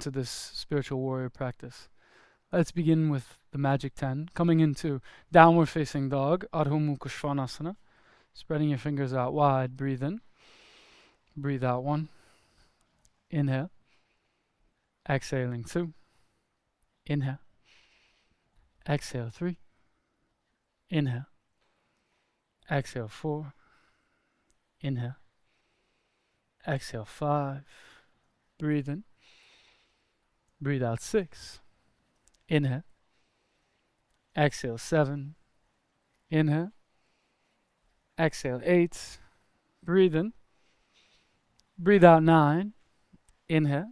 into this spiritual warrior practice. Let's begin with the magic 10, coming into downward facing dog, Ardha Mukha Svanasana. Spreading your fingers out wide, breathe in, breathe out 1, inhale, exhaling 2, inhale, exhale 3, inhale, exhale 4, inhale, exhale 5, breathe in, breathe out 6, inhale, exhale 7, inhale, exhale 8, breathe in, breathe out 9, inhale,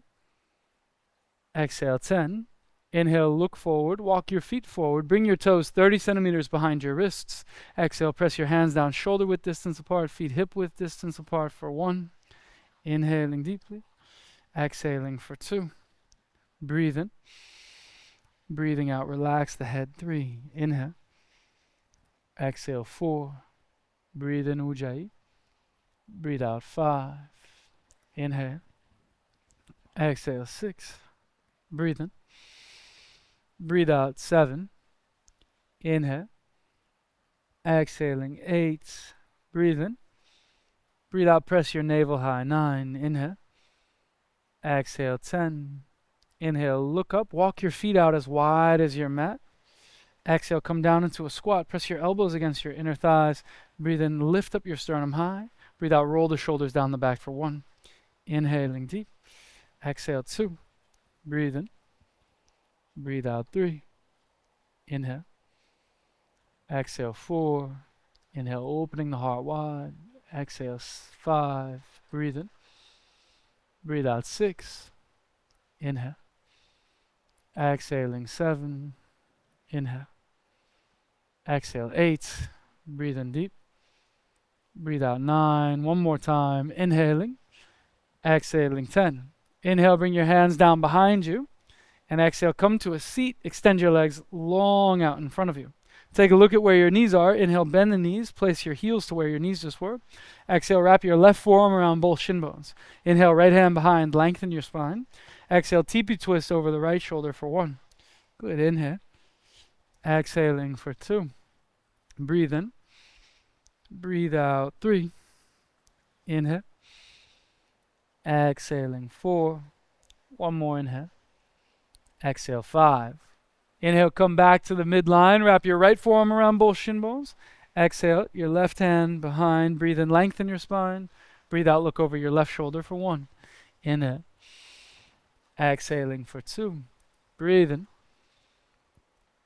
exhale 10, inhale, look forward, walk your feet forward, bring your toes 30 centimeters behind your wrists, exhale, press your hands down, shoulder width distance apart, feet hip width distance apart for 1, inhaling deeply, exhaling for 2, breathe in, breathing out, relax the head, 3, inhale, exhale 4, breathe in Ujjayi, breathe out 5, inhale, exhale 6, breathe in, breathe out 7, inhale, exhaling 8, breathe in, breathe out, press your navel high, 9, inhale, exhale 10, inhale, look up, walk your feet out as wide as your mat, exhale, come down into a squat, press your elbows against your inner thighs, breathe in, lift up your sternum high, breathe out, roll the shoulders down the back for 1, inhaling deep, exhale 2, breathe in, breathe out 3, inhale, exhale 4, inhale, opening the heart wide, exhale 5, breathe in, breathe out 6, inhale, exhaling 7, inhale, exhale 8, breathe in deep, breathe out 9, one more time, inhaling, exhaling 10, inhale, bring your hands down behind you, and exhale, come to a seat, extend your legs long out in front of you. Take a look at where your knees are, inhale, bend the knees, place your heels to where your knees just were, exhale, wrap your left forearm around both shin bones, inhale, right hand behind, lengthen your spine, exhale, teepee twist over the right shoulder for 1, good, inhale, exhaling for 2, breathe in, breathe out 3, inhale, exhaling 4, one more inhale, exhale 5, inhale, come back to the midline, wrap your right forearm around both shin bones, exhale, your left hand behind, breathe in, lengthen your spine, breathe out, look over your left shoulder for 1, inhale, exhaling for 2, breathe in,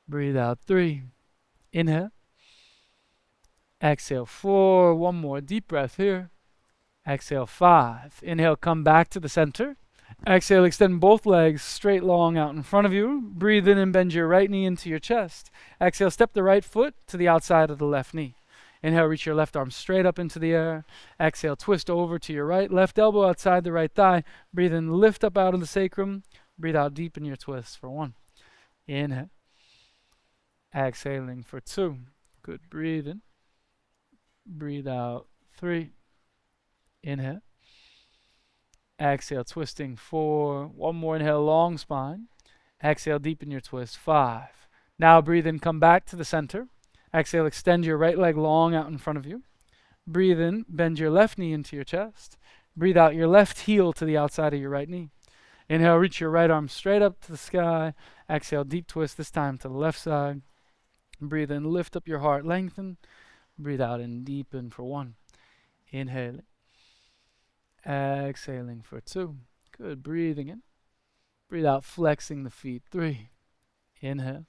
breathe out 3, inhale, exhale 4, one more deep breath here, exhale 5, inhale, come back to the center, exhale, extend both legs straight long out in front of you, breathe in and bend your right knee into your chest, exhale, step the right foot to the outside of the left knee, inhale, reach your left arm straight up into the air, exhale, twist over to your right, left elbow outside the right thigh, breathe in, lift up out of the sacrum, breathe out, deepen your twist for 1, inhale, exhaling for 2, good, breathe in, breathe out 3, inhale, exhale, twisting 4, one more inhale, long spine, exhale, deepen your twist, 5, now breathe in, come back to the center, exhale, extend your right leg long out in front of you, breathe in, bend your left knee into your chest, breathe out, your left heel to the outside of your right knee, inhale, reach your right arm straight up to the sky, exhale, deep twist, this time to the left side, breathe in, lift up your heart, lengthen, breathe out and deepen for 1, inhaling, exhaling for 2, good, breathing in, breathe out, flexing the feet, 3, inhale,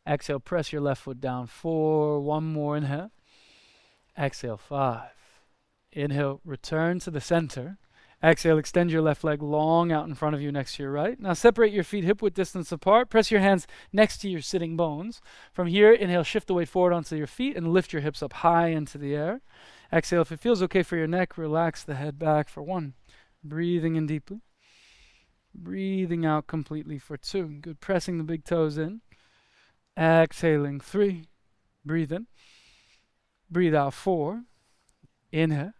exhale, press your left foot down, 4, one more inhale, exhale 5, inhale, return to the center, exhale, extend your left leg long out in front of you next to your right, now separate your feet hip width distance apart, press your hands next to your sitting bones, from here, inhale, shift the weight forward onto your feet and lift your hips up high into the air, exhale, if it feels okay for your neck, relax the head back for 1, breathing in deeply, breathing out completely for 2, good, pressing the big toes in, exhaling 3, breathe in, breathe out 4, inhale,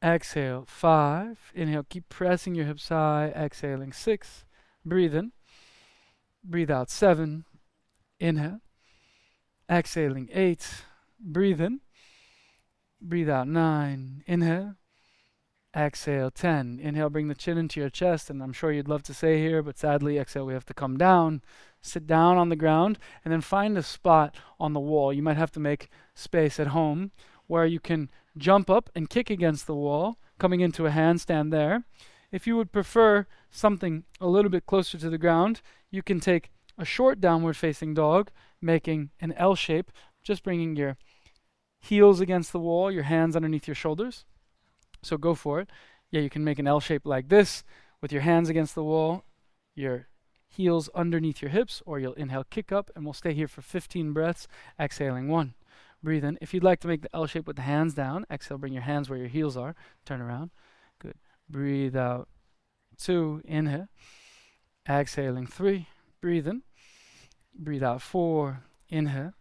Exhale, 5. Inhale, keep pressing your hips high. Exhaling, 6. Breathe in. Breathe out, 7. Inhale. Exhaling, 8. Breathe in. Breathe out, 9. Inhale. Exhale, 10. Inhale, bring the chin into your chest, and I'm sure you'd love to stay here, but sadly, exhale, we have to come down. Sit down on the ground, and then find a spot on the wall. You might have to make space at home where you can jump up and kick against the wall, coming into a handstand there. If you would prefer something a little bit closer to the ground, you can take a short downward facing dog, making an L shape, just bringing your heels against the wall, your hands underneath your shoulders. So go for it. Yeah, you can make an L shape like this with your hands against the wall, your heels underneath your hips, or you'll inhale, kick up, and we'll stay here for 15 breaths, exhaling 1. Breathe in. If you'd like to make the L shape with the hands down, exhale, bring your hands where your heels are, turn around. Good. Breathe out, 2, inhale. Exhaling, 3, breathe in. Breathe out, 4, inhale.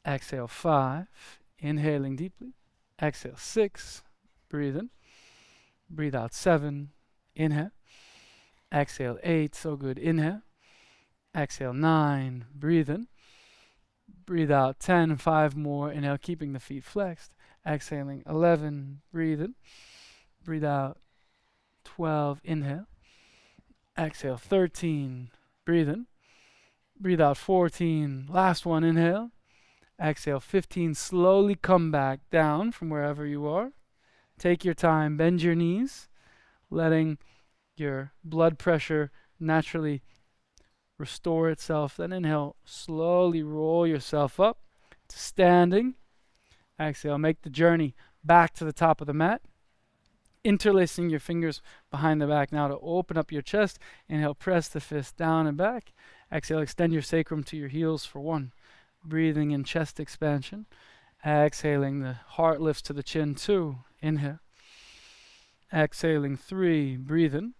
Exhale, 5, inhaling deeply. Exhale, 6, breathe in. Breathe out, 7, inhale. Exhale, 8, so good, inhale. Exhale, 9, breathe in. Breathe out, 10, 5 more, inhale, keeping the feet flexed. Exhaling, 11, breathe in. Breathe out, 12, inhale. Exhale, 13, breathe in. Breathe out, 14, last one, inhale. Exhale, 15, slowly come back down from wherever you are. Take your time, bend your knees, letting your blood pressure naturally restore itself. Then inhale, slowly roll yourself up to standing. Exhale, make the journey back to the top of the mat. Interlacing your fingers behind the back now to open up your chest. Inhale, press the fist down and back. Exhale, extend your sacrum to your heels for 1. Breathing in chest expansion. Exhaling, the heart lifts to the chin, 2. Inhale. Exhaling, 3. Breathe in.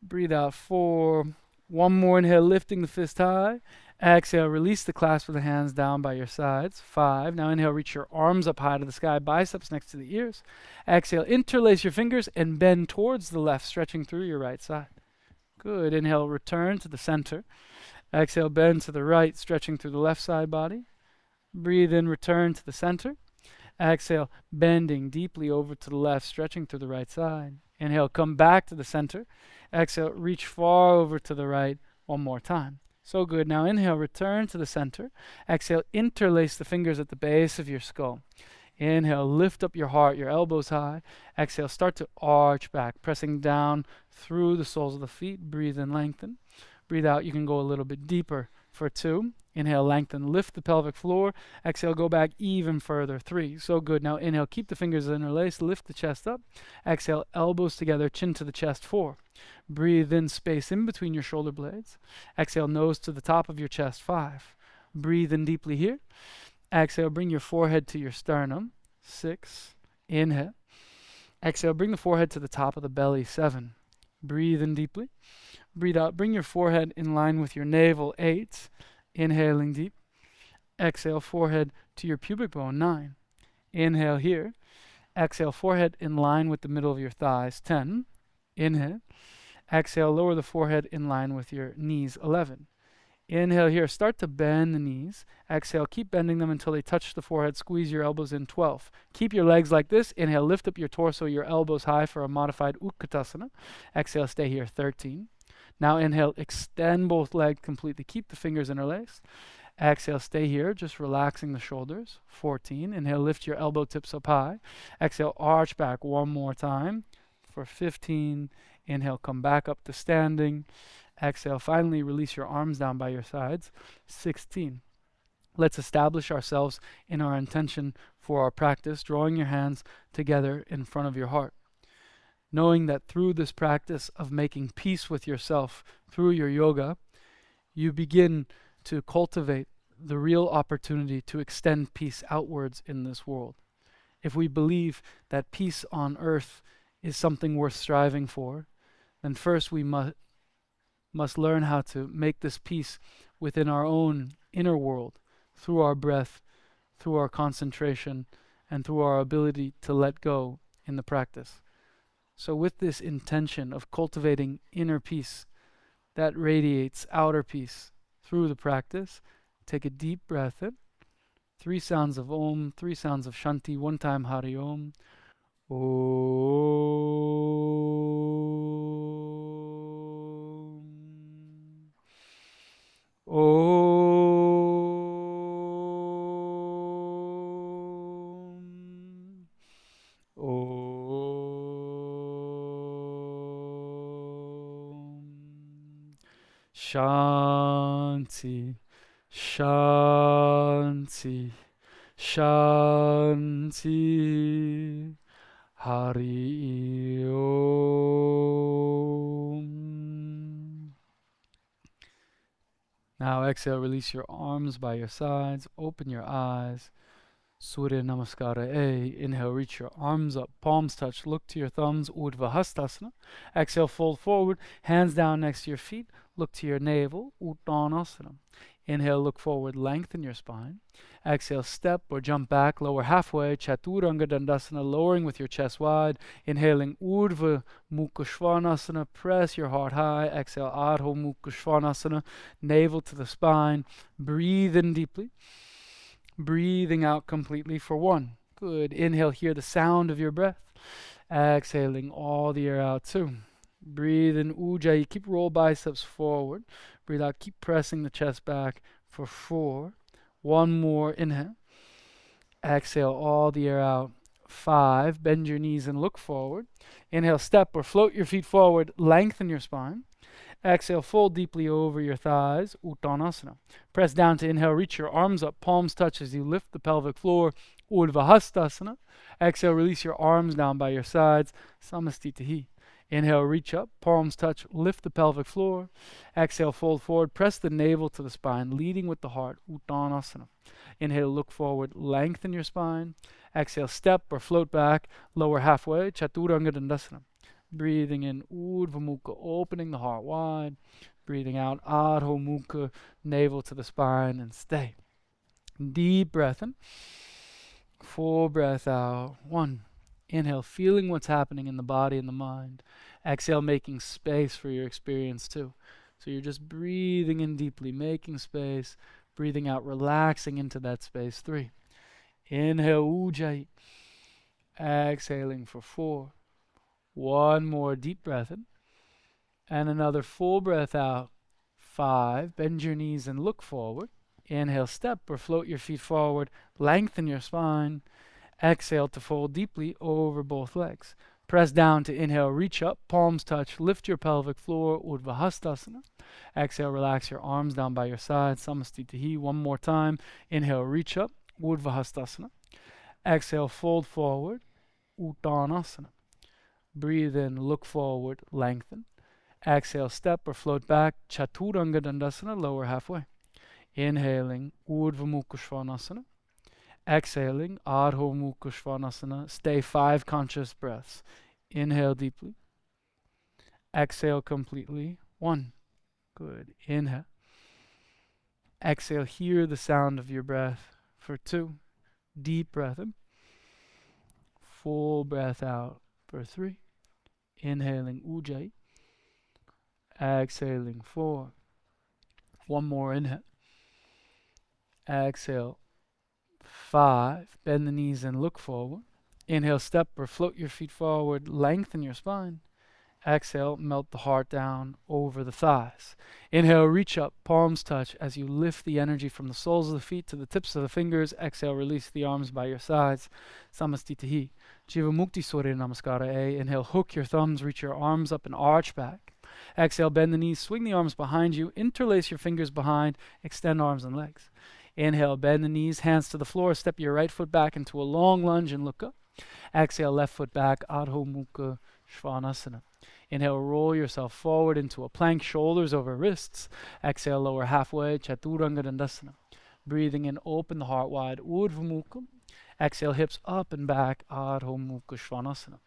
Breathe out, 4. One more inhale, lifting the fist high. Exhale, release the clasp of the hands down by your sides. 5. Now inhale, reach your arms up high to the sky, biceps next to the ears. Exhale, interlace your fingers and bend towards the left, stretching through your right side. Good. Inhale, return to the center. Exhale, bend to the right, stretching through the left side body. Breathe in, return to the center. Exhale, bending deeply over to the left, stretching through the right side. Inhale, come back to the center. Exhale, reach far over to the right one more time. So good. Now inhale, return to the center. Exhale, interlace the fingers at the base of your skull. Inhale, lift up your heart, your elbows high. Exhale, start to arch back, pressing down through the soles of the feet. Breathe in, lengthen. Breathe out, you can go a little bit deeper for 2. Inhale, lengthen, lift the pelvic floor. Exhale, go back even further, 3. So good. Now inhale, keep the fingers interlaced, lift the chest up. Exhale, elbows together, chin to the chest, 4. Breathe in, space in between your shoulder blades. Exhale, nose to the top of your chest, 5. Breathe in deeply here. Exhale, bring your forehead to your sternum, 6. Inhale. Exhale, bring the forehead to the top of the belly, 7. Breathe in deeply. Breathe out, bring your forehead in line with your navel, 8. Inhaling deep. Exhale, forehead to your pubic bone, 9. Inhale here. Exhale, forehead in line with the middle of your thighs, 10. Inhale. Exhale, lower the forehead in line with your knees, 11. Inhale here, start to bend the knees. Exhale, keep bending them until they touch the forehead. Squeeze your elbows in, 12. Keep your legs like this. Inhale, lift up your torso, your elbows high for a modified Utkatasana. Exhale, stay here, 13. Now inhale, extend both legs completely. Keep the fingers interlaced. Exhale, stay here, just relaxing the shoulders, 14. Inhale, lift your elbow tips up high. Exhale, arch back one more time for 15. Inhale, come back up to standing. Exhale, finally release your arms down by your sides, 16. Let's establish ourselves in our intention for our practice, drawing your hands together in front of your heart. Knowing that through this practice of making peace with yourself, through your yoga, you begin to cultivate the real opportunity to extend peace outwards in this world. If we believe that peace on earth is something worth striving for, then first we must learn how to make this peace within our own inner world, through our breath, through our concentration, and through our ability to let go in the practice. So with this intention of cultivating inner peace that radiates outer peace through the practice, take a deep breath in. 3 sounds of Om, 3 sounds of Shanti, 1 time Hari Om. Om. Om. Om. Shanti. Shanti. Shanti. Hari Om. Now exhale, release your arms by your sides, open your eyes. Surya Namaskar A. Inhale, reach your arms up, palms touch, look to your thumbs, Urdhva Hastasana. Exhale, fold forward, hands down next to your feet, look to your navel, Uttanasana. Inhale, look forward, lengthen your spine. Exhale, step or jump back, lower halfway, Chaturanga Dandasana, lowering with your chest wide. Inhaling, Urdhva Mukha Svanasana, press your heart high. Exhale, Adho Mukha Svanasana, navel to the spine. Breathe in deeply. Breathing out completely for 1. Good. Inhale, hear the sound of your breath. Exhaling all the air out 2. Breathe in Ujjayi. Keep roll biceps forward. Breathe out. Keep pressing the chest back for 4. 1 more. Inhale. Exhale all the air out. 5. Bend your knees and look forward. Inhale, step or float your feet forward. Lengthen your spine. Exhale, fold deeply over your thighs, Uttanasana. Press down to inhale, reach your arms up, palms touch as you lift the pelvic floor, Urdhva Hastasana. Exhale, release your arms down by your sides, Samastitihi. Inhale, reach up, palms touch, lift the pelvic floor. Exhale, fold forward, press the navel to the spine, leading with the heart, Uttanasana. Inhale, look forward, lengthen your spine. Exhale, step or float back, lower halfway, Chaturanga Dandasana. Breathing in Urdhva Mukha, opening the heart wide. Breathing out Adho Mukha, navel to the spine, and stay. Deep breath in. Full breath out. 1. Inhale, feeling what's happening in the body and the mind. Exhale, making space for your experience too. So you're just breathing in deeply, making space. Breathing out, relaxing into that space. 3. Inhale, Ujjayi. Exhaling for 4. 1 more deep breath in. And another full breath out. 5. Bend your knees and look forward. Inhale, step or float your feet forward. Lengthen your spine. Exhale to fold deeply over both legs. Press down to inhale, reach up, palms touch, lift your pelvic floor, Urdhva Hastasana. Exhale, relax your arms down by your side, Samastitihi. 1 more time. Inhale, reach up, Urdhva Hastasana. Exhale, fold forward, Uttanasana. Breathe in, look forward, lengthen. Exhale, step or float back, Chaturanga Dandasana, lower halfway. Inhaling, Urdhva Mukha Svanasana. Exhaling, Adho Mukha Svanasana. Stay 5 conscious breaths. Inhale deeply. Exhale completely. 1. Good. Inhale. Exhale, hear the sound of your breath for 2. Deep breath in. Full breath out for 3. Inhaling Ujjayi. Exhaling 4. 1 more inhale. Exhale 5. Bend the knees and look forward. Inhale, step or float your feet forward. Lengthen your spine. Exhale, melt the heart down over the thighs. Inhale, reach up, palms touch as you lift the energy from the soles of the feet to the tips of the fingers. Exhale, release the arms by your sides. Samastitihi. Jivamukti Surya Namaskar A. Inhale, hook your thumbs, reach your arms up and arch back. Exhale, bend the knees, swing the arms behind you, interlace your fingers behind, extend arms and legs. Inhale, bend the knees, hands to the floor, step your right foot back into a long lunge and look up. Exhale, left foot back, Adho Mukha Svanasana. Inhale, roll yourself forward into a plank, shoulders over wrists. Exhale, lower halfway, Chaturanga Dandasana. Breathing in, open the heart wide, Urdhva Mukha. Exhale, hips up and back, Adho Mukha Svanasana.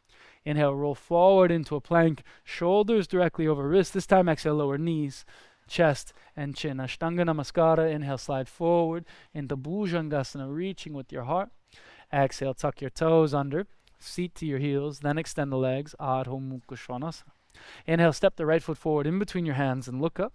Inhale, roll forward into a plank, shoulders directly over wrists. This time, exhale, lower knees, chest, and chin. Ashtanga Namaskara. Inhale, slide forward into Bhujangasana, reaching with your heart. Exhale, tuck your toes under. Seat to your heels, then extend the legs. Adho Mukha Svanasana. Inhale, step the right foot forward in between your hands and look up.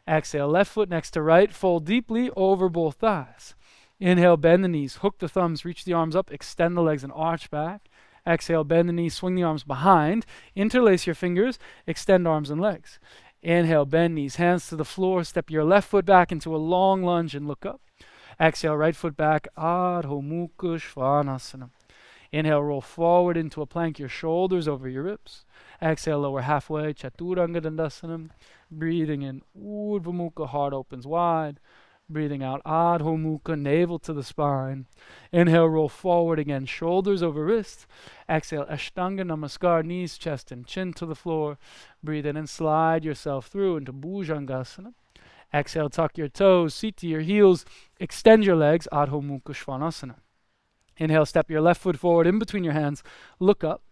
Exhale, left foot next to right, fold deeply over both thighs. Inhale, bend the knees, hook the thumbs, reach the arms up, extend the legs and arch back. Exhale, bend the knees, swing the arms behind, interlace your fingers, extend arms and legs. Inhale, bend knees, hands to the floor, step your left foot back into a long lunge and look up. Exhale, right foot back, Adho Mukha Svanasana. Inhale, roll forward into a plank, your shoulders over your ribs. Exhale, lower halfway, Chaturanga Dandasana. Breathing in, Urdhva Mukha, heart opens wide. Breathing out, Adho Mukha, navel to the spine. Inhale, roll forward again, shoulders over wrists. Exhale, Ashtanga Namaskar, knees, chest, and chin to the floor. Breathe in and slide yourself through into Bhujangasana. Exhale, tuck your toes, seat to your heels, extend your legs, Adho Mukha Svanasana. Inhale, step your left foot forward in between your hands, look up.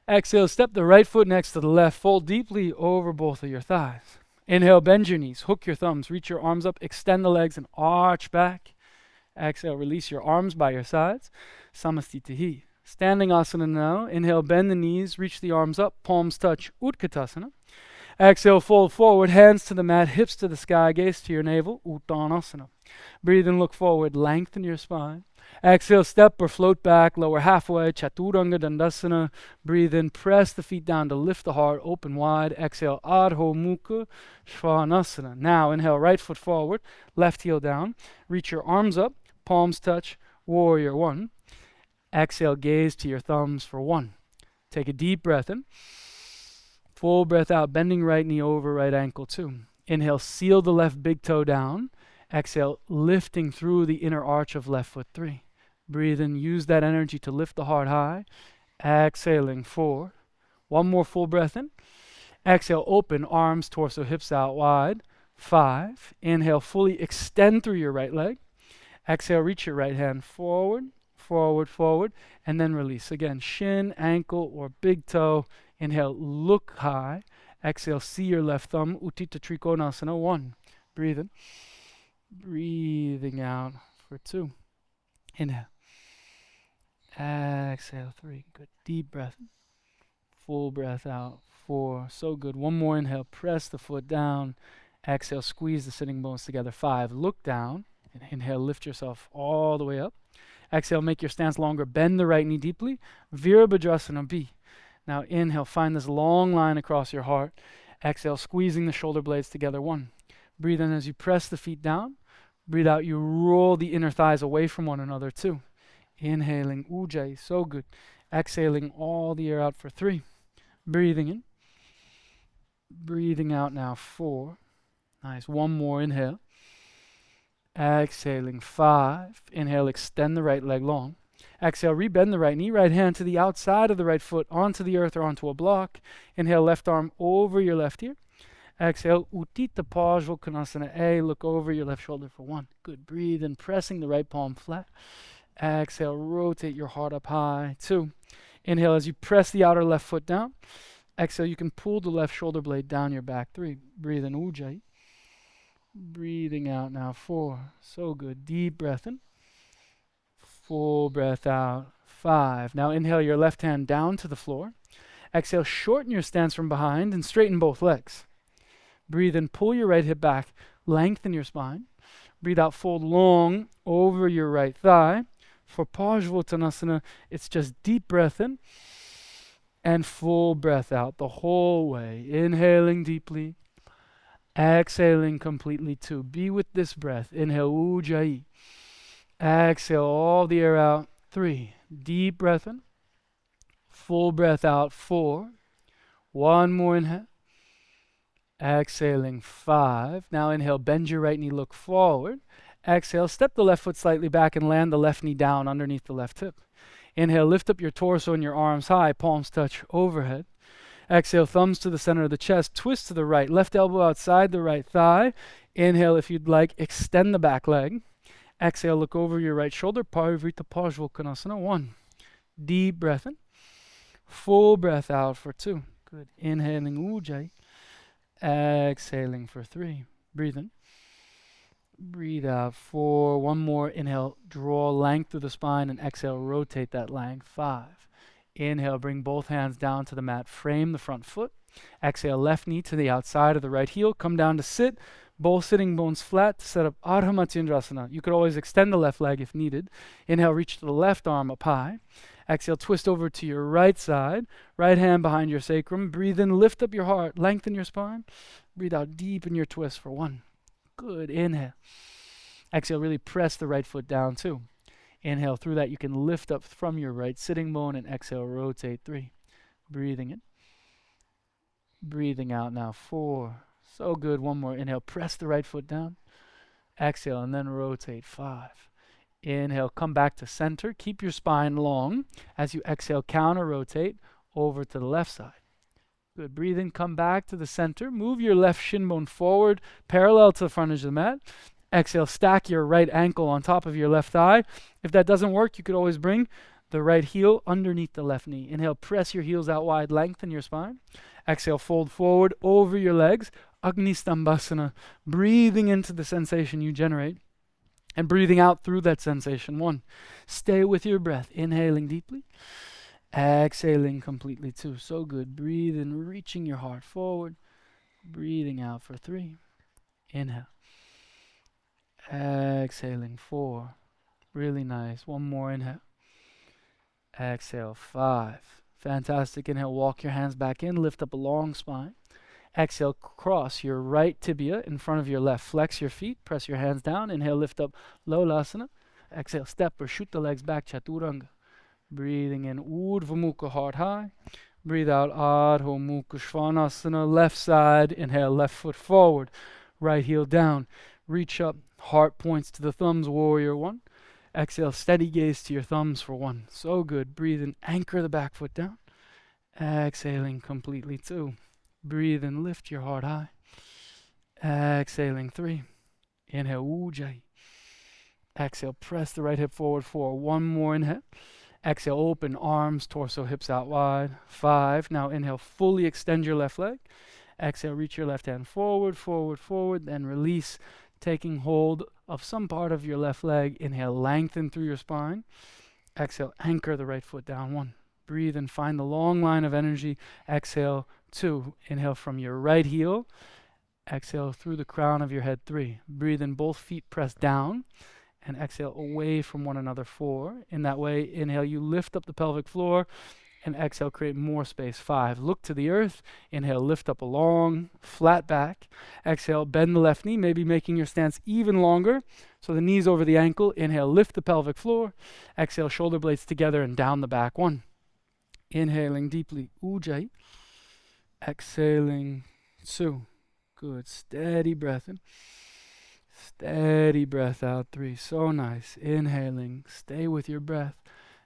Exhale, step the right foot next to the left, fold deeply over both of your thighs. Inhale, bend your knees, hook your thumbs, reach your arms up, extend the legs and arch back. Exhale, release your arms by your sides. Samastitihi. Standing asana now. Inhale, bend the knees, reach the arms up, palms touch, Utkatasana. Exhale, fold forward, hands to the mat, hips to the sky, gaze to your navel, Uttanasana. Breathe and look forward, lengthen your spine. Exhale, step or float back, lower halfway, Chaturanga Dandasana. Breathe in, press the feet down to lift the heart, open wide. Exhale, Adho Mukha Svanasana. Now, inhale, right foot forward, left heel down. Reach your arms up, palms touch, warrior one. Exhale, gaze to your thumbs for one. Take a deep breath in. Full breath out, bending right knee over right ankle two. Inhale, seal the left big toe down. Exhale, lifting through the inner arch of left foot three. Breathe in, use that energy to lift the heart high. Exhaling, 4. One more full breath in. Exhale, open, arms, torso, hips out wide. 5. Inhale, fully extend through your right leg. Exhale, reach your right hand forward, forward, forward, and then release. Again, shin, ankle, or big toe. Inhale, look high. Exhale, see your left thumb, Utthita Trikonasana, 1. Breathe in. Breathing out for 2. Inhale. Exhale, 3. Good. Deep breath. Full breath out. 4. So good. One more inhale. Press the foot down. Exhale. Squeeze the sitting bones together. 5. Look down. And inhale. Lift yourself all the way up. Exhale. Make your stance longer. Bend the right knee deeply. Virabhadrasana B. Now inhale. Find this long line across your heart. Exhale. Squeezing the shoulder blades together. 1. Breathe in as you press the feet down. Breathe out. You roll the inner thighs away from one another. 2. Inhaling, Ujjayi, so good. Exhaling all the air out for 3. Breathing in. Breathing out now, 4. Nice. One more inhale. Exhaling, 5. Inhale, extend the right leg long. Exhale, rebend the right knee, right hand to the outside of the right foot, onto the earth or onto a block. Inhale, left arm over your left ear. Exhale, Utthita Konasana A. Look over your left shoulder for 1. Good. Breathe in, pressing the right palm flat. Exhale, rotate your heart up high. 2. Inhale as you press the outer left foot down. Exhale, you can pull the left shoulder blade down your back. 3. Breathe in, Ujjayi. Breathing out now, 4. So good. Deep breath in. Full breath out. 5. Now inhale your left hand down to the floor. Exhale, shorten your stance from behind and straighten both legs. Breathe in, pull your right hip back, lengthen your spine. Breathe out, fold long over your right thigh. For Parsvottanasana, it's just deep breath in and full breath out the whole way. Inhaling deeply, exhaling completely too. Be with this breath. Inhale, Ujjayi. Exhale all the air out. 3. Deep breath in, full breath out. 4. One more inhale. Exhaling, 5. Now inhale, bend your right knee, look forward. Exhale, step the left foot slightly back and land the left knee down underneath the left hip. Inhale, lift up your torso and your arms high, palms touch overhead. Exhale, thumbs to the center of the chest, twist to the right, left elbow outside the right thigh. Inhale, if you'd like, extend the back leg. Exhale, look over your right shoulder, Parivrita Parsvottanasana, 1. Deep breath in, full breath out for 2. Good. Inhaling, Ujjayi. Exhaling for 3. Breathe in. Breathe out. 4. One more. Inhale. Draw length through the spine and exhale. Rotate that length. 5. Inhale, bring both hands down to the mat. Frame the front foot. Exhale, left knee to the outside of the right heel. Come down to sit. Both sitting bones flat to set up Ardha Matsyendrasana. You could always extend the left leg if needed. Inhale, reach to the left arm up high. Exhale, twist over to your right side. Right hand behind your sacrum. Breathe in, lift up your heart, lengthen your spine. Breathe out, deepen your twist for 1. Good, inhale. Exhale, really press the right foot down 2. Inhale, through that you can lift up from your right sitting bone, and exhale, rotate 3. Breathing in. Breathing out now 4. So good, 1 more. Inhale, press the right foot down. Exhale, and then rotate 5. Inhale, come back to center. Keep your spine long. As you exhale, counter rotate over to the left side. Good, breathe in, come back to the center. Move your left shin bone forward, parallel to the front edge of the mat. Exhale, stack your right ankle on top of your left thigh. If that doesn't work, you could always bring the right heel underneath the left knee. Inhale, press your heels out wide, lengthen your spine. Exhale, fold forward over your legs. Agni Stambhasana, breathing into the sensation you generate and breathing out through that sensation. 1, stay with your breath, inhaling deeply, exhaling completely 2. So good. Breathe in, reaching your heart forward, breathing out for 3. Inhale. Exhaling 4. Really nice. 1 more inhale. Exhale 5. Fantastic. Inhale, walk your hands back in, lift up a long spine. Exhale, cross your right tibia in front of your left. Flex your feet, press your hands down. Inhale, lift up Lolasana. Exhale, step or shoot the legs back, Chaturanga. Breathing in Urdhva Mukha, heart high. Breathe out Adho Mukha Svanasana, left side. Inhale, left foot forward, right heel down. Reach up, heart points to the thumbs, warrior 1. Exhale, steady gaze to your thumbs for 1. So good. Breathe in, anchor the back foot down. Exhaling completely 2. Breathe in, lift your heart high. Exhaling 3. Inhale, Ujjayi. Exhale, press the right hip forward 4. 1 more inhale. Exhale, open arms, torso, hips out wide. 5. Now inhale, fully extend your left leg. Exhale, reach your left hand forward, forward, forward, then release, taking hold of some part of your left leg. Inhale, lengthen through your spine. Exhale, anchor the right foot down. 1. Breathe and find the long line of energy. Exhale, 2. Inhale from your right heel. Exhale through the crown of your head. 3. Breathe in, both feet press down. And exhale away from one another. 4. In that way, inhale, you lift up the pelvic floor. And exhale, create more space. 5. Look to the earth. Inhale, lift up a long, flat back. Exhale, bend the left knee, maybe making your stance even longer. So the knees over the ankle. Inhale, lift the pelvic floor. Exhale, shoulder blades together and down the back. 1. Inhaling deeply, Ujjayi. Exhaling 2. Good. Steady breath in. Steady breath out. 3. So nice. Inhaling. Stay with your breath.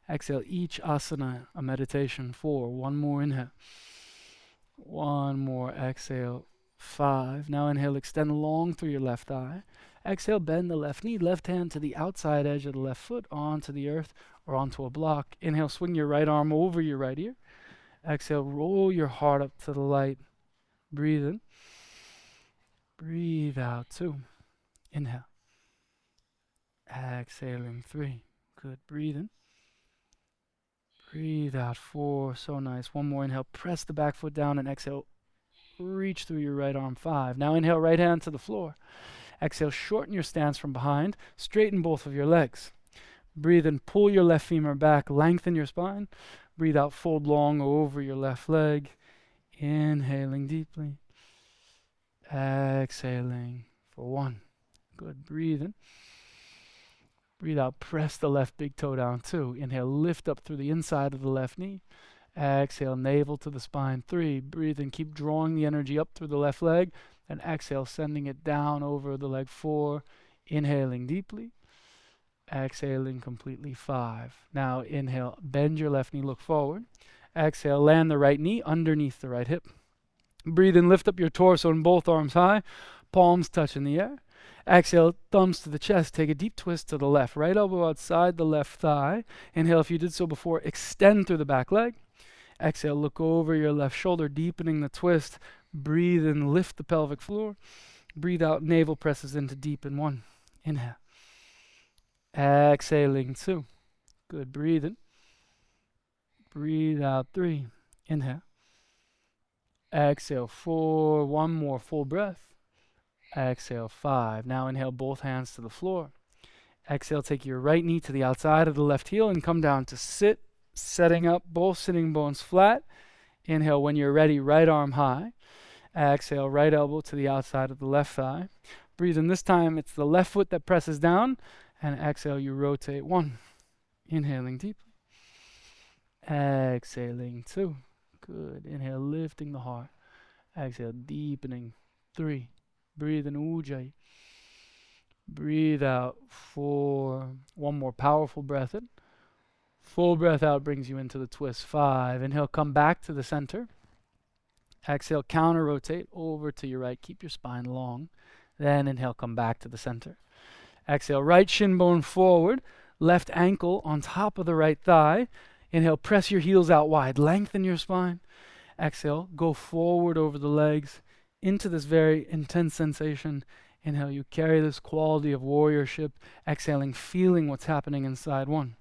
Exhale, each asana, a meditation. 4. 1 more inhale. 1 more exhale. 5. Now inhale, extend long through your left thigh. Exhale, bend the left knee, left hand to the outside edge of the left foot onto the earth or onto a block. Inhale, swing your right arm over your right ear. Exhale, roll your heart up to the light. Breathe in. Breathe out. 2. Inhale. Exhaling. 3. Good. Breathe in. Breathe out. 4. So nice. 1 more inhale. Press the back foot down and exhale. Reach through your right arm. 5. Now inhale, right hand to the floor. Exhale, shorten your stance from behind. Straighten both of your legs. Breathe in, pull your left femur back, lengthen your spine. Breathe out, fold long over your left leg. Inhaling deeply. Exhaling for 1. Good. Breathe in. Breathe out, press the left big toe down. 2. Inhale, lift up through the inside of the left knee. Exhale, navel to the spine. 3. Breathe in, keep drawing the energy up through the left leg. And exhale, sending it down over the leg. 4. Inhaling deeply. Exhaling completely. 5. Now inhale, bend your left knee, look forward. Exhale, land the right knee underneath the right hip. Breathe in, lift up your torso and both arms high. Palms touch in the air. Exhale, thumbs to the chest. Take a deep twist to the left. Right elbow outside the left thigh. Inhale, if you did so before, extend through the back leg. Exhale, look over your left shoulder, deepening the twist. Breathe in, lift the pelvic floor. Breathe out, navel presses into deepen. 1. Inhale. Exhaling 2. Good. Breathe in. Breathe out 3. Inhale. Exhale 4. One more full breath. Exhale 5. Now inhale both hands to the floor. Exhale, take your right knee to the outside of the left heel and come down to sit, setting up both sitting bones flat. Inhale, when you're ready, right arm high. Exhale, right elbow to the outside of the left thigh. Breathe in. This time it's the left foot that presses down, and exhale, you rotate 1. Inhaling deeply. Exhaling 2. Good. Inhale, lifting the heart. Exhale, deepening 3. Breathe in, Ujjayi. Breathe out 4. One more powerful breath in. Full breath out brings you into the twist. 5. Inhale, come back to the center. Exhale, counter rotate over to your right. Keep your spine long. Then inhale, come back to the center. Exhale, right shin bone forward. Left ankle on top of the right thigh. Inhale, press your heels out wide. Lengthen your spine. Exhale, go forward over the legs into this very intense sensation. Inhale, you carry this quality of warriorship. Exhaling, feeling what's happening inside. 1.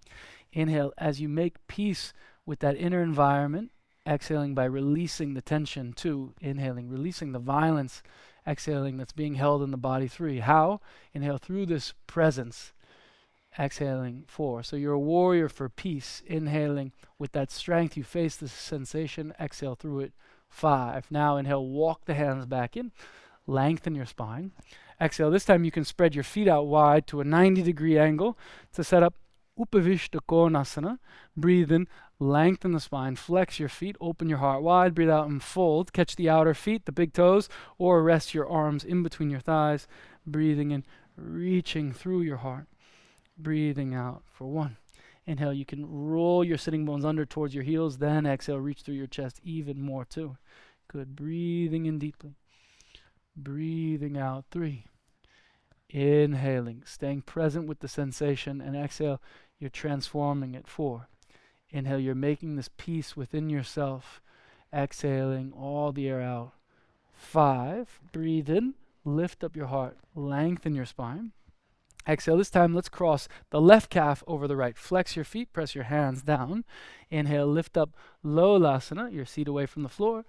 Inhale, as you make peace with that inner environment. Exhaling by releasing the tension. 2. Inhaling, releasing the violence. Exhaling, that's being held in the body. 3. How? Inhale through this presence. Exhaling. 4. So you're a warrior for peace. Inhaling with that strength, you face the sensation. Exhale through it. 5. Now inhale, walk the hands back in. Lengthen your spine. Exhale. This time you can spread your feet out wide to a 90-degree angle to set up Upavishta Konasana. Breathe in, lengthen the spine, flex your feet, open your heart wide, breathe out and fold. Catch the outer feet, the big toes, or rest your arms in between your thighs. Breathing in, reaching through your heart. Breathing out for 1. Inhale, you can roll your sitting bones under towards your heels, then exhale, reach through your chest even more 2. Good. Breathing in deeply. Breathing out 3. Inhaling, staying present with the sensation, and exhale, you're transforming it. 4. Inhale, you're making this peace within yourself. Exhaling all the air out. 5. Breathe in, lift up your heart, lengthen your spine. Exhale. This time, let's cross the left calf over the right. Flex your feet, press your hands down. Inhale, lift up Lolasana, your seat away from the floor.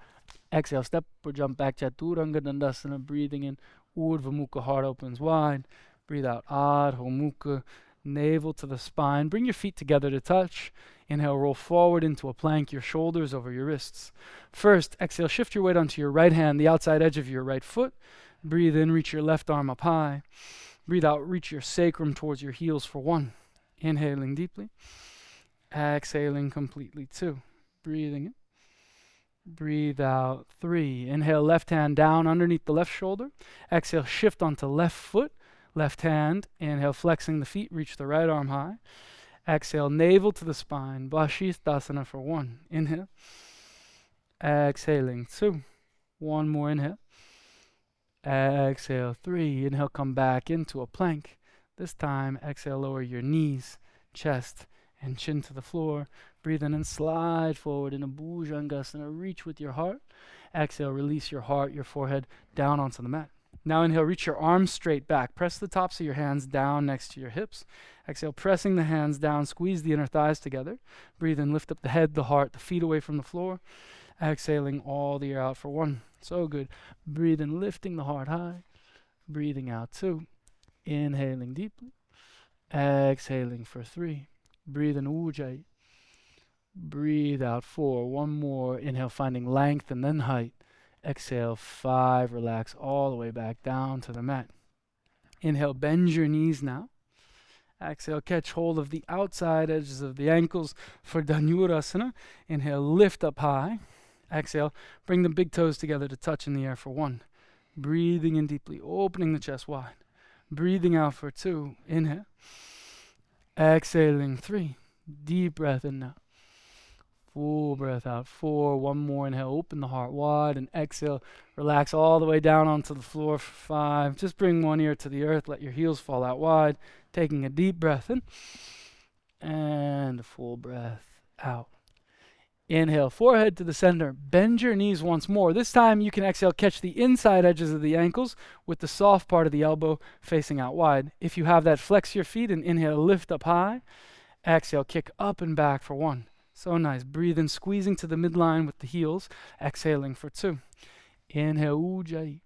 Exhale, step or jump back, Chaturanga Dandasana, breathing in, Urdhva Mukha, heart opens wide. Breathe out, Adho Mukha, navel to the spine. Bring your feet together to touch. Inhale, roll forward into a plank, your shoulders over your wrists. First, exhale, shift your weight onto your right hand, the outside edge of your right foot. Breathe in, reach your left arm up high. Breathe out, reach your sacrum towards your heels for 1. Inhaling deeply. Exhaling completely 2. Breathing in. Breathe out 3. Inhale, left hand down underneath the left shoulder. Exhale, shift onto left foot, left hand. Inhale, flexing the feet, reach the right arm high. Exhale, navel to the spine, Vashisthasana for 1. Inhale. Exhaling 2. 1 more inhale. Exhale 3. Inhale, come back into a plank. This time, exhale, lower your knees, chest, and chin to the floor. Breathe in and slide forward in a Bhujangasana. Reach with your heart. Exhale, release your heart, your forehead down onto the mat. Now inhale, reach your arms straight back. Press the tops of your hands down next to your hips. Exhale, pressing the hands down. Squeeze the inner thighs together. Breathe in, lift up the head, the heart, the feet away from the floor. Exhaling all the air out for 1. So good. Breathe in, lifting the heart high. Breathing out 2. Inhaling deeply. Exhaling for 3. Breathe in, Ujjayi. Breathe out 4. 1 more. Inhale, finding length and then height. Exhale 5. Relax all the way back down to the mat. Inhale, bend your knees now. Exhale, catch hold of the outside edges of the ankles for Dhanurasana. Inhale, lift up high. Exhale, bring the big toes together to touch in the air for 1. Breathing in deeply, opening the chest wide. Breathing out for 2. Inhale. Exhaling 3. Deep breath in now. Full breath out. 4. 1 more inhale. Open the heart wide and exhale. Relax all the way down onto the floor for 5. Just bring one ear to the earth. Let your heels fall out wide. Taking a deep breath in. And a full breath out. Inhale, forehead to the center. Bend your knees once more. This time you can exhale, catch the inside edges of the ankles with the soft part of the elbow facing out wide. If you have that, flex your feet and inhale, lift up high. Exhale, kick up and back for 1. So nice. Breathe in, squeezing to the midline with the heels. Exhaling for 2. Inhale, Ujjayi.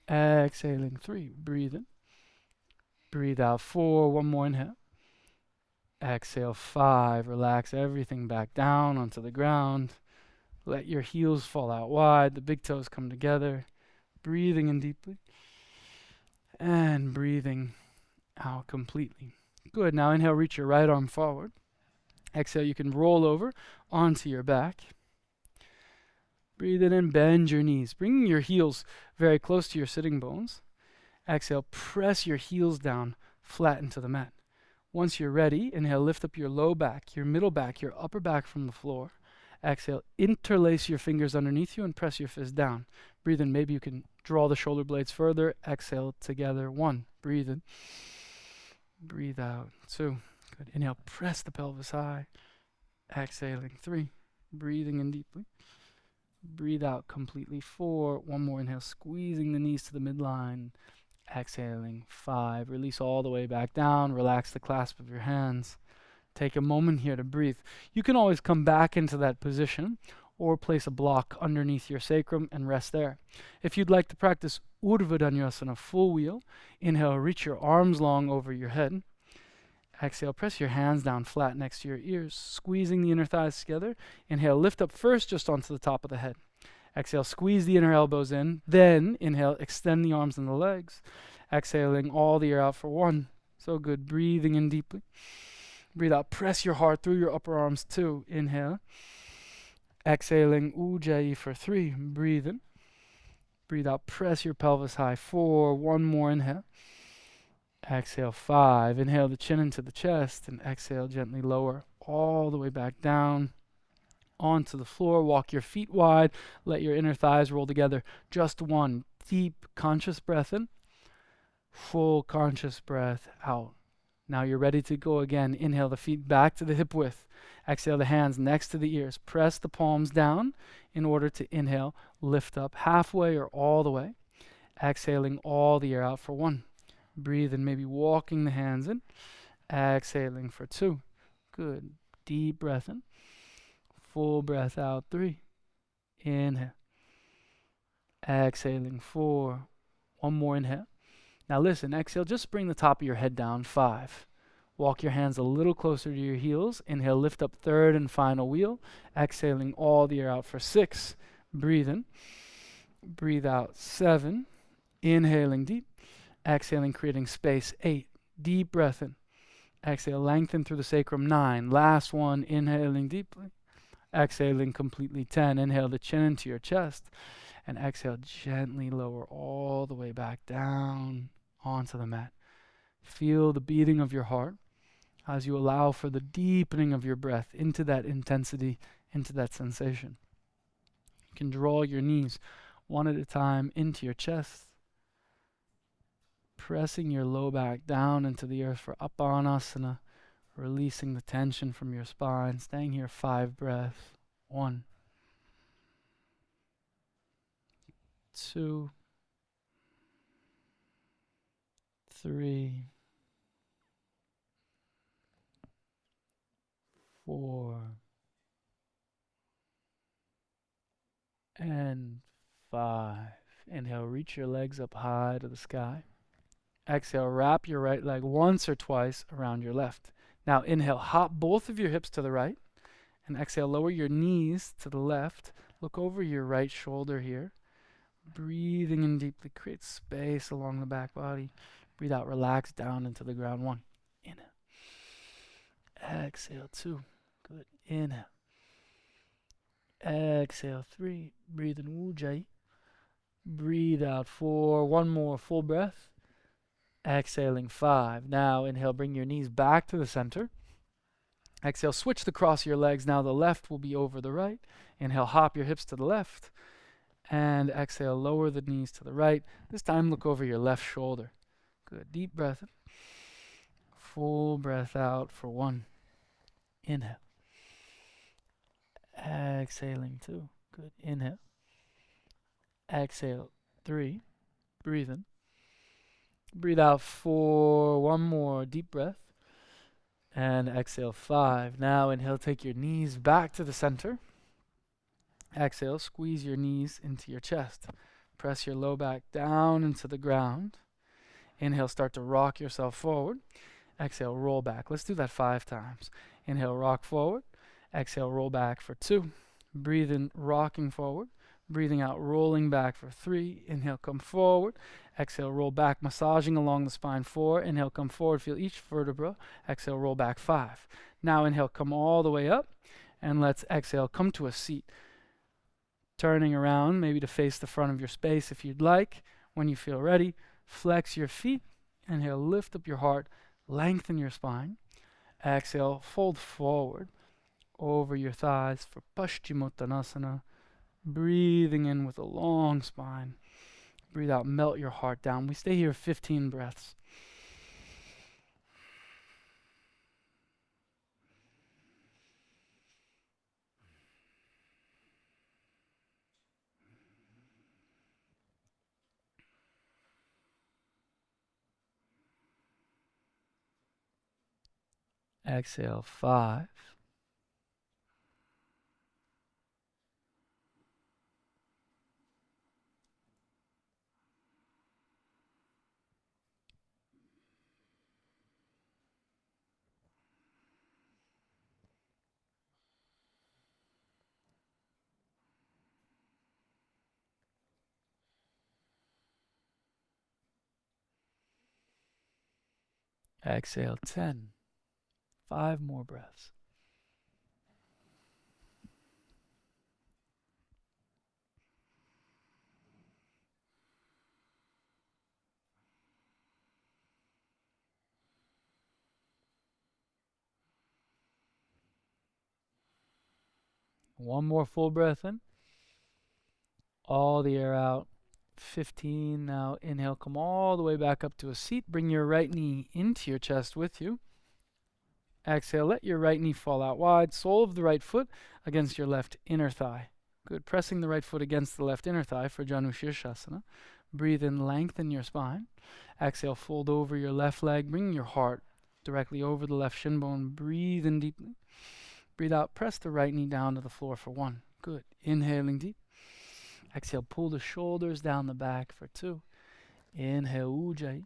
Exhaling 3. Breathe in. Breathe out 4. One more inhale. Exhale 5. Relax everything back down onto the ground. Let your heels fall out wide. The big toes come together. Breathing in deeply. And breathing out completely. Good. Now inhale, reach your right arm forward. Exhale, you can roll over onto your back. Breathe in and bend your knees, bringing your heels very close to your sitting bones. Exhale, press your heels down flat into the mat. Once you're ready, inhale, lift up your low back, your middle back, your upper back from the floor. Exhale, interlace your fingers underneath you and press your fist down. Breathe in. Maybe you can draw the shoulder blades further. Exhale together. 1. Breathe in. Breathe out. 2. Good. Inhale, press the pelvis high. Exhaling. 3. Breathing in deeply. Breathe out completely. 4. One more inhale, squeezing the knees to the midline. Exhaling. 5. Release all the way back down. Relax the clasp of your hands. Take a moment here to breathe. You can always come back into that position or place a block underneath your sacrum and rest there. If you'd like to practice Urdhva Dhanurasana, full wheel, inhale, reach your arms long over your head. Exhale, press your hands down flat next to your ears, squeezing the inner thighs together. Inhale, lift up first just onto the top of the head. Exhale, squeeze the inner elbows in. Then, inhale, extend the arms and the legs. Exhaling all the air out for 1. So good. Breathing in deeply. Breathe out. Press your heart through your upper arms. 2. Inhale. Exhaling. Ujjayi for 3. Breathe in. Breathe out. Press your pelvis high. 4. One more inhale. Exhale. 5. Inhale the chin into the chest and exhale gently lower all the way back down onto the floor. Walk your feet wide. Let your inner thighs roll together. Just 1 deep conscious breath in. Full conscious breath out. Now you're ready to go again. Inhale the feet back to the hip width. Exhale the hands next to the ears. Press the palms down in order to inhale. Lift up halfway or all the way. Exhaling all the air out for 1. Breathe in, maybe walking the hands in. Exhaling for 2. Good. Deep breath in. Full breath out. 3. Inhale. Exhaling. 4. One more inhale. Now listen, exhale, just bring the top of your head down. 5. Walk your hands a little closer to your heels. Inhale, lift up third and final wheel. Exhaling all the air out for 6. Breathe in. Breathe out. 7. Inhaling deep. Exhaling, creating space. 8. Deep breath in. Exhale, lengthen through the sacrum. 9. Last one, inhaling deeply. Exhaling completely. 10. Inhale the chin into your chest. And exhale, gently lower all the way back down onto the mat. Feel the beating of your heart as you allow for the deepening of your breath into that intensity, into that sensation. You can draw your knees one at a time into your chest, pressing your low back down into the earth for Apanasana, releasing the tension from your spine, staying here 5 breaths. 1, 2, 3, 4, and 5. Inhale, reach your legs up high to the sky. Exhale, wrap your right leg once or twice around your left. Now inhale, hop both of your hips to the right. And exhale, lower your knees to the left. Look over your right shoulder here. Breathing in deeply, create space along the back body. Breathe out, relax down into the ground. 1. Inhale. Exhale. 2. Good. Inhale. Exhale. 3. Breathe in Ujjayi. Breathe out. 4. One more full breath. Exhaling. 5. Now inhale, bring your knees back to the center. Exhale, switch the cross of your legs. Now the left will be over the right. Inhale, hop your hips to the left. And exhale, lower the knees to the right. This time look over your left shoulder. Good. Deep breath in. Full breath out for 1. Inhale. Exhaling. 2. Good. Inhale. Exhale. 3. Breathe in. Breathe out 4. One more deep breath. And exhale, 5. Now inhale, take your knees back to the center. Exhale, squeeze your knees into your chest. Press your low back down into the ground. Inhale, start to rock yourself forward. Exhale, roll back. Let's do that 5 times. Inhale, rock forward. Exhale, roll back for 2. Breathe in, rocking forward. Breathing out, rolling back for 3. Inhale, come forward. Exhale, roll back, massaging along the spine. 4. Inhale, come forward, feel each vertebra. Exhale, roll back. 5. Now inhale, come all the way up. And let's exhale, come to a seat. Turning around, maybe to face the front of your space if you'd like. When you feel ready, flex your feet. Inhale, lift up your heart, lengthen your spine. Exhale, fold forward over your thighs for Paschimottanasana. Breathing in with a long spine. Breathe out, melt your heart down. We stay here 15 breaths. Exhale, 5. Exhale, 10. 5 more breaths. One more full breath in. All the air out. 15. Now inhale, come all the way back up to a seat. Bring your right knee into your chest with you. Exhale, let your right knee fall out wide. Sole of the right foot against your left inner thigh. Good. Pressing the right foot against the left inner thigh for Janu Shirshasana. Breathe in, lengthen your spine. Exhale, fold over your left leg. Bring your heart directly over the left shin bone. Breathe in deeply. Breathe out. Press the right knee down to the floor for 1. Good. Inhaling deep. Exhale, pull the shoulders down the back for 2. Inhale, Ujjayi.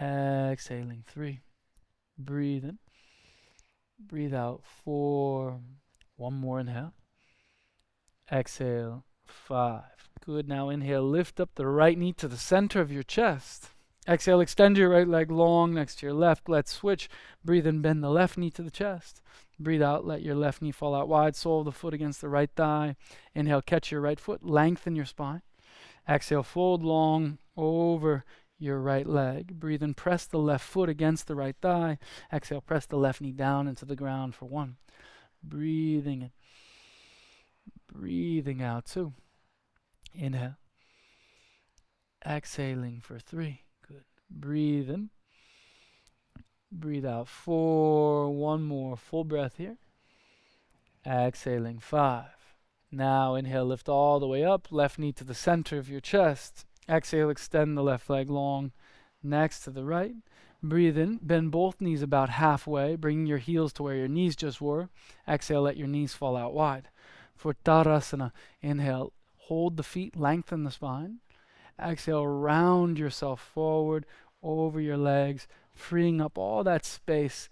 Exhaling, 3. Breathe in. Breathe out, 4. One more inhale. Exhale, 5. Good. Now inhale, lift up the right knee to the center of your chest. Exhale, extend your right leg long next to your left. Let's switch. Breathe in, bend the left knee to the chest. Breathe out, let your left knee fall out wide, sole of the foot against the right thigh. Inhale, catch your right foot, lengthen your spine. Exhale, fold long over your right leg. Breathe in, press the left foot against the right thigh. Exhale, press the left knee down into the ground for 1. Breathing in. Breathing out, 2. Inhale. Exhaling for 3. Good. Breathe in. Breathe out, 4. One more full breath here. Exhaling, 5. Now inhale, lift all the way up. Left knee to the center of your chest. Exhale, extend the left leg long next to the right. Breathe in, bend both knees about halfway, bringing your heels to where your knees just were. Exhale, let your knees fall out wide. For Tadasana, inhale, hold the feet, lengthen the spine. Exhale, round yourself forward over your legs, freeing up all that space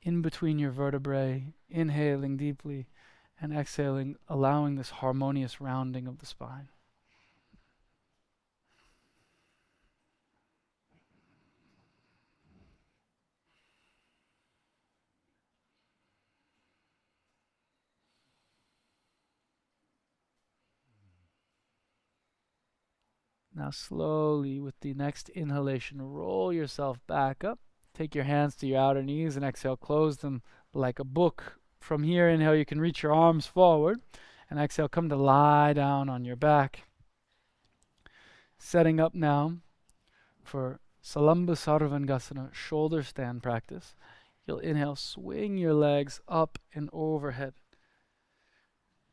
in between your vertebrae, inhaling deeply and exhaling, allowing this harmonious rounding of the spine. Now slowly, with the next inhalation, roll yourself back up. Take your hands to your outer knees and exhale, close them like a book. From here, inhale, you can reach your arms forward. And exhale, come to lie down on your back. Setting up now for Salamba Sarvangasana, shoulder stand practice. You'll inhale, swing your legs up and overhead.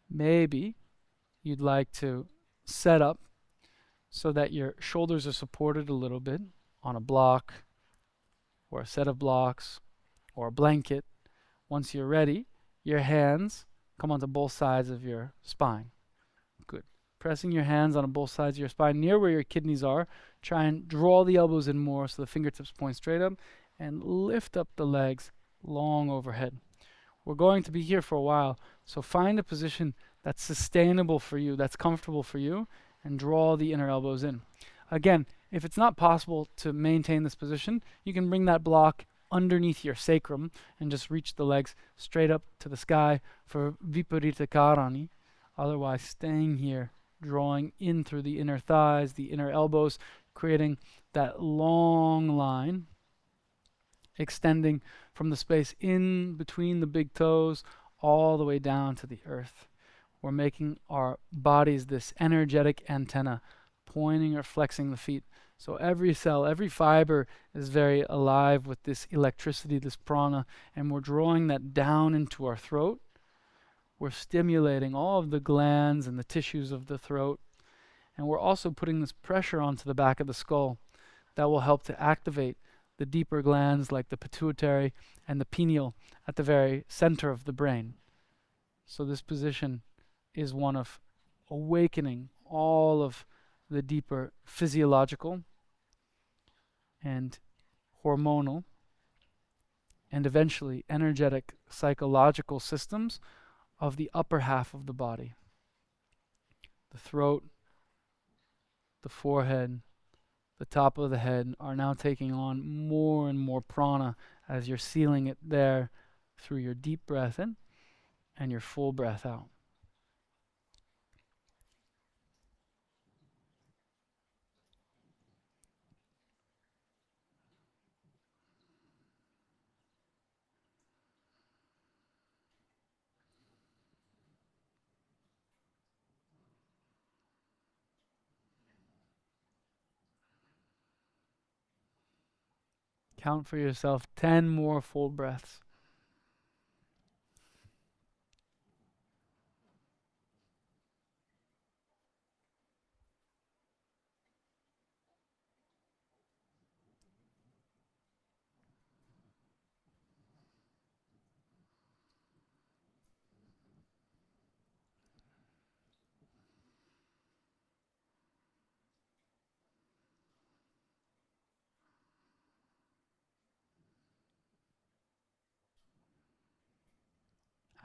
Maybe you'd like to set up so that your shoulders are supported a little bit on a block or a set of blocks or a blanket. Once you're ready, your hands come onto both sides of your spine. Good. Pressing your hands on both sides of your spine near where your kidneys are. Try and draw the elbows in more so the fingertips point straight up, and lift up the legs long overhead. We're going to be here for a while, so find a position that's sustainable for you, that's comfortable for you, and draw the inner elbows in. Again, if it's not possible to maintain this position, you can bring that block underneath your sacrum and just reach the legs straight up to the sky for Viparita Karani. Otherwise, staying here, drawing in through the inner thighs, the inner elbows, creating that long line, extending from the space in between the big toes all the way down to the earth. We're making our bodies this energetic antenna, pointing or flexing the feet. So every cell, every fiber is very alive with this electricity, this prana, and we're drawing that down into our throat. We're stimulating all of the glands and the tissues of the throat, and we're also putting this pressure onto the back of the skull that will help to activate the deeper glands like the pituitary and the pineal at the very center of the brain. So this position is one of awakening all of the deeper physiological and hormonal and eventually energetic psychological systems of the upper half of the body. The throat, the forehead, the top of the head are now taking on more and more prana as you're sealing it there through your deep breath in and your full breath out. Count for yourself 10 more full breaths.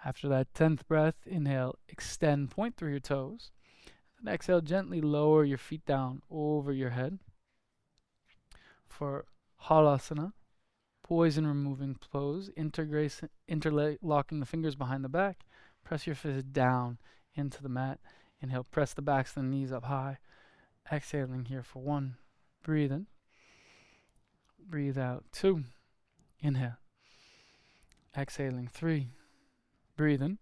After that 10th breath, inhale, extend, point through your toes. And exhale, gently lower your feet down over your head. For halasana, poison removing pose, interlocking the fingers behind the back. Press your fist down into the mat. Inhale, press the backs of the knees up high. Exhaling here for 1. Breathe in. Breathe out. 2. Inhale. Exhaling. 3. Breathe in.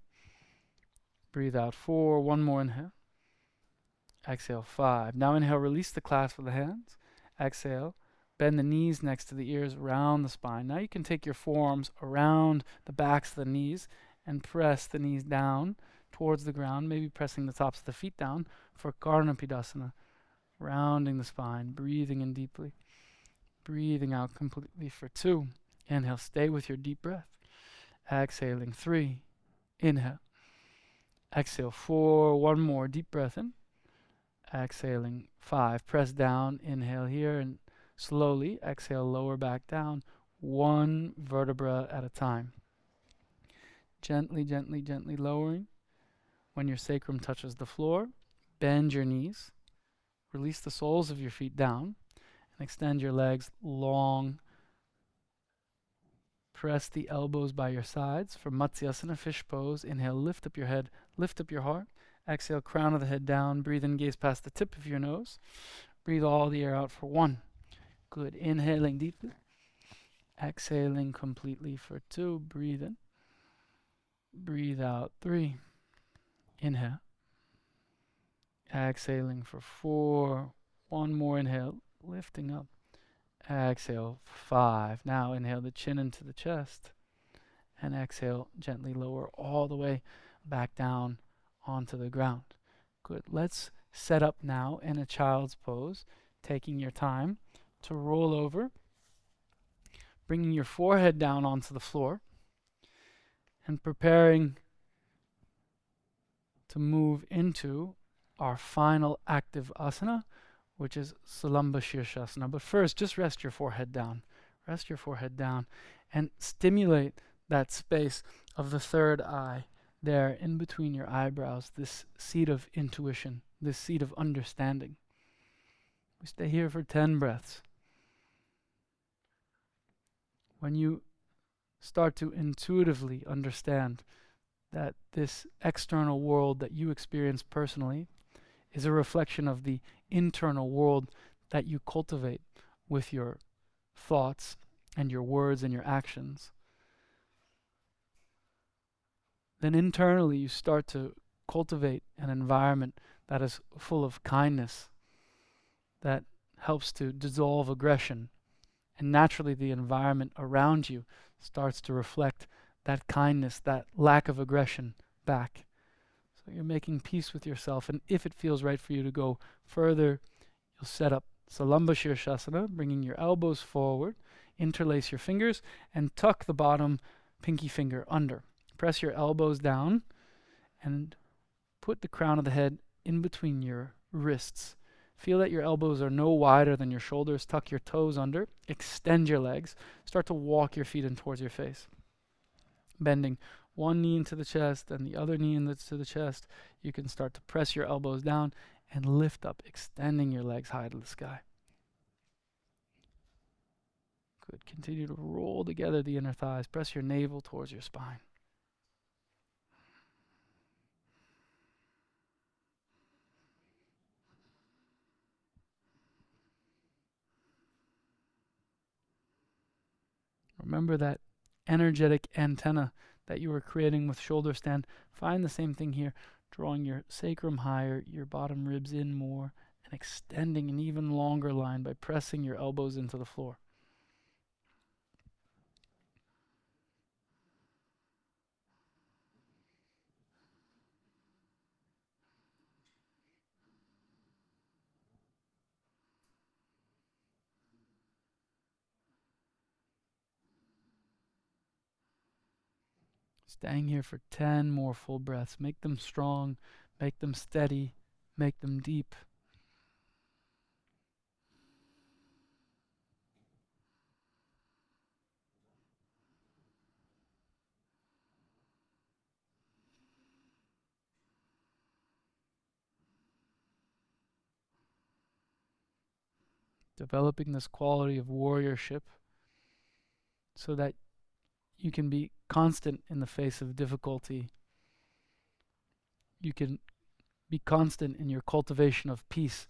Breathe out. 4. 1 more inhale. Exhale. 5. Now inhale, release the clasp of the hands. Exhale. Bend the knees next to the ears, around the spine. Now you can take your forearms around the backs of the knees and press the knees down towards the ground, maybe pressing the tops of the feet down for Karnapidasana, rounding the spine, breathing in deeply, breathing out completely for 2. Inhale, stay with your deep breath. Exhaling. 3. Inhale. Exhale. 4. 1 more deep breath in. Exhaling. 5. Press down. Inhale here and slowly exhale, lower back down, 1 vertebra at a time. Gently, gently, gently lowering. When your sacrum touches the floor, bend your knees, release the soles of your feet down, and extend your legs long. Press the elbows by your sides for Matsyasana, fish pose. Inhale, lift up your head, lift up your heart. Exhale, crown of the head down. Breathe in, gaze past the tip of your nose. Breathe all the air out for 1. Good. Inhaling deeply. Exhaling completely for 2. Breathe in. Breathe out. 3. Inhale. Exhaling for 4. 1 more inhale. Lifting up. Exhale. 5. Now inhale the chin into the chest. And exhale, gently lower all the way back down onto the ground. Good. Let's set up now in a child's pose, taking your time to roll over, bringing your forehead down onto the floor and preparing to move into our final active asana, which is Salamba Shirshasana. But first, just rest your forehead down. Rest your forehead down and stimulate that space of the third eye there in between your eyebrows, this seat of intuition, this seat of understanding. We stay here for 10 breaths. When you start to intuitively understand that this external world that you experience personally is a reflection of the internal world that you cultivate with your thoughts and your words and your actions, then internally you start to cultivate an environment that is full of kindness, that helps to dissolve aggression. And naturally the environment around you starts to reflect that kindness, that lack of aggression back. So you're making peace with yourself, and if it feels right for you to go further, you'll set up Salamba Shirshasana, bringing your elbows forward, interlace your fingers, and tuck the bottom pinky finger under. Press your elbows down and put the crown of the head in between your wrists. Feel that your elbows are no wider than your shoulders. Tuck your toes under. Extend your legs. Start to walk your feet in towards your face. Bending one knee into the chest and the other knee into the chest. You can start to press your elbows down and lift up, extending your legs high to the sky. Good. Continue to roll together the inner thighs. Press your navel towards your spine. Remember that energetic antenna that you were creating with shoulder stand. Find the same thing here, drawing your sacrum higher, your bottom ribs in more, and extending an even longer line by pressing your elbows into the floor. Staying here for 10 more full breaths. Make them strong, make them steady, make them deep. Developing this quality of warriorship so that you can be constant in the face of difficulty. You can be constant in your cultivation of peace,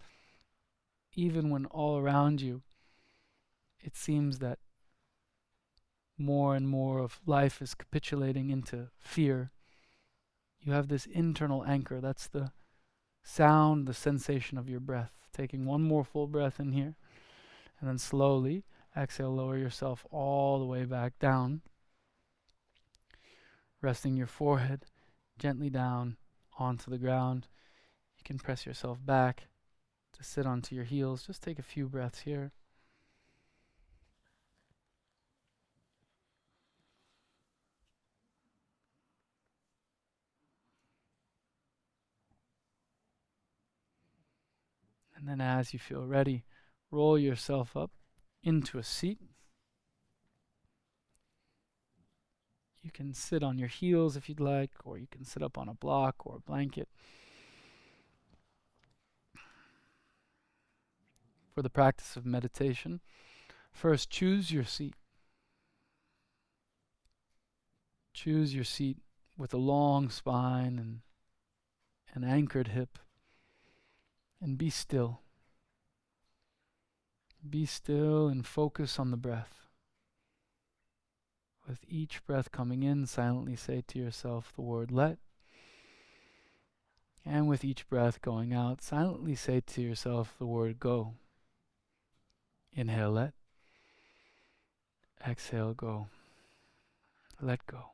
even when all around you it seems that more and more of life is capitulating into fear. You have this internal anchor. That's the sound, the sensation of your breath. Taking one more full breath in here, and then slowly exhale, lower yourself all the way back down, resting your forehead gently down onto the ground. You can press yourself back to sit onto your heels. Just take a few breaths here. And then as you feel ready, roll yourself up into a seat. You can sit on your heels if you'd like, or you can sit up on a block or a blanket. For the practice of meditation, first choose your seat. Choose your seat with a long spine and an anchored hip. And be still. Be still and focus on the breath. With each breath coming in, silently say to yourself the word let. And with each breath going out, silently say to yourself the word go. Inhale, let. Exhale, go. Let go.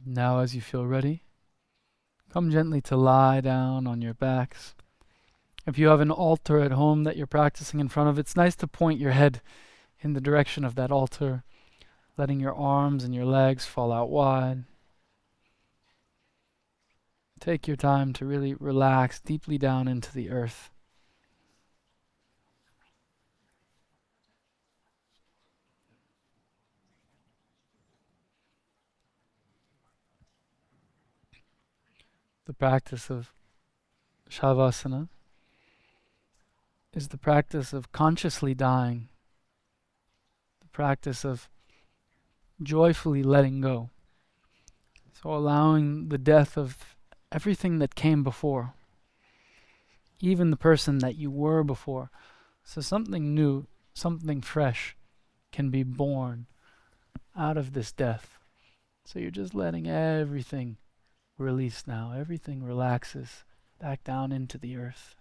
Now as you feel ready, come gently to lie down on your backs. If you have an altar at home that you're practicing in front of, it's nice to point your head in the direction of that altar, letting your arms and your legs fall out wide. Take your time to really relax deeply down into the earth. The practice of Shavasana is the practice of consciously dying, the practice of joyfully letting go. So allowing the death of everything that came before, even the person that you were before. So something new, something fresh can be born out of this death. So you're just letting everything release now. Everything relaxes back down into the earth.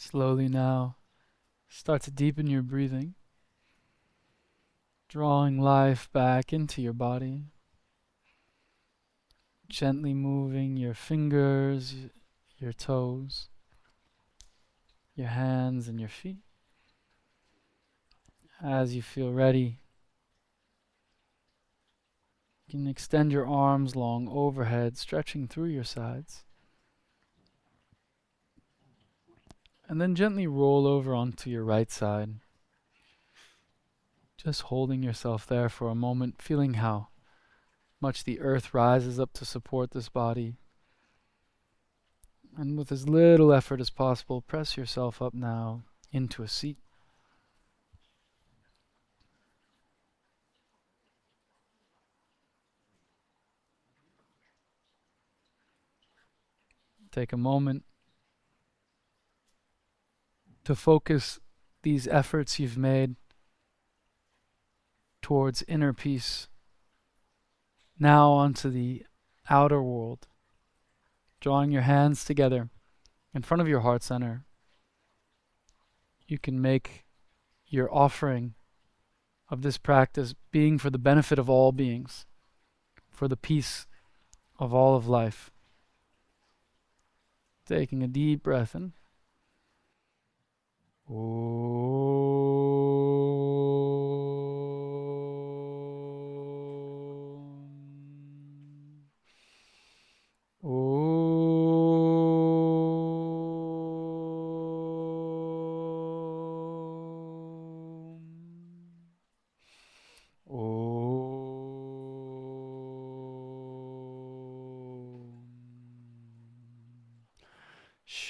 Slowly now, start to deepen your breathing, drawing life back into your body, gently moving your fingers, your toes, your hands and your feet. As you feel ready, you can extend your arms long overhead, stretching through your sides. And then gently roll over onto your right side. Just holding yourself there for a moment, feeling how much the earth rises up to support this body. And with as little effort as possible, press yourself up now into a seat. Take a moment to focus these efforts you've made towards inner peace now onto the outer world. Drawing your hands together in front of your heart center, you can make your offering of this practice being for the benefit of all beings, for the peace of all of life. Taking a deep breath in.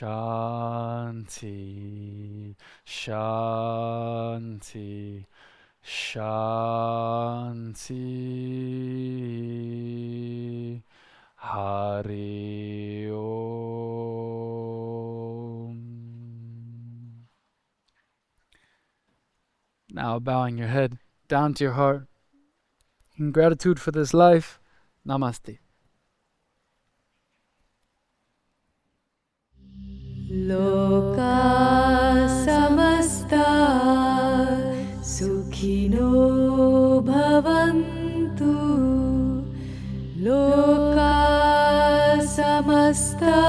Shanti, Shanti, Shanti. Hari Om. Now bowing your head down to your heart. In gratitude for this life, Namaste. Loka samasta sukhino bhavantu. Loka samasta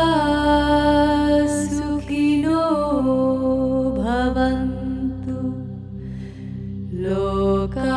sukhino bhavantu. Loka